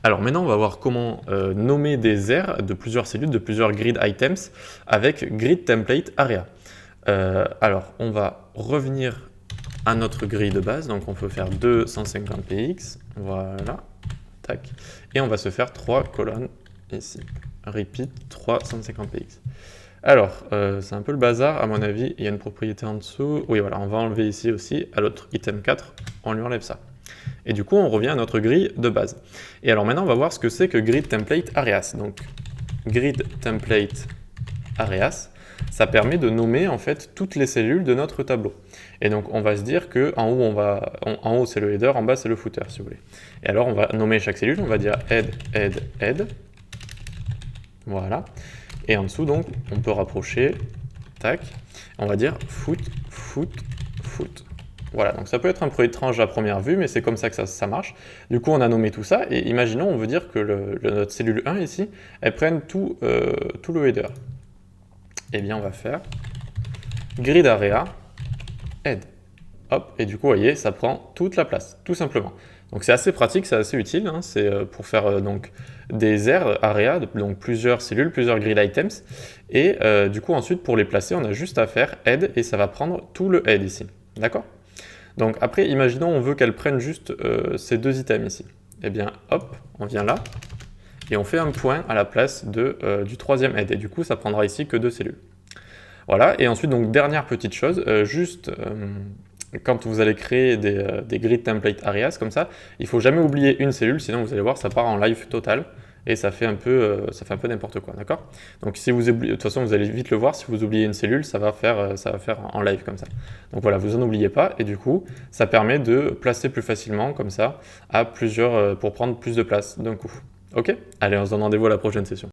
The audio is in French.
Alors maintenant, on va voir comment nommer des aires de plusieurs cellules, de plusieurs grid items avec grid template area. Alors, on va revenir à notre grille de base. Donc, on peut faire 250 px. Voilà. Tac. Et on va se faire 3 colonnes ici. Repeat 350 px. Alors, c'est un peu le bazar, à mon avis. Il y a une propriété en dessous. Oui, voilà, on va enlever ici aussi. À l'autre item 4, on lui enlève ça. Et du coup, on revient à notre grille de base. Et alors maintenant, on va voir ce que c'est que grid template areas. Donc, grid template areas, ça permet de nommer en fait toutes les cellules de notre tableau. Et donc, on va se dire que en haut, c'est le header, en bas, c'est le footer, si vous voulez. Et alors, on va nommer chaque cellule. On va dire head, head, head. Voilà. Et en dessous, donc, on peut rapprocher. Tac. On va dire foot, foot, foot. Voilà, donc ça peut être un peu étrange à première vue, mais c'est comme ça que ça marche. Du coup, on a nommé tout ça, et imaginons, on veut dire que notre cellule 1 ici, elle prenne tout le header. Eh bien, on va faire grid area, head. Hop, et du coup, vous voyez, ça prend toute la place, tout simplement. Donc c'est assez pratique, c'est assez utile, hein, c'est pour faire donc des aires area, donc plusieurs cellules, plusieurs grid items, et du coup ensuite pour les placer, on a juste à faire head, et ça va prendre tout le head ici, d'accord? Donc après, imaginons on veut qu'elle prenne juste ces deux items ici. Eh bien, hop, on vient là, et on fait un point à la place du troisième head, et du coup, ça prendra ici que deux cellules. Voilà, et ensuite, donc dernière petite chose, quand vous allez créer des grid template areas comme ça, il ne faut jamais oublier une cellule, sinon vous allez voir, ça part en live total, et ça fait un peu n'importe quoi, d'accord? Donc si vous oubliez, de toute façon vous allez vite le voir, si vous oubliez une cellule, ça va faire en live comme ça. Donc voilà, vous en oubliez pas, et du coup, ça permet de placer plus facilement comme ça, à plusieurs, pour prendre plus de place d'un coup. Ok? Allez, on se donne rendez-vous à la prochaine session.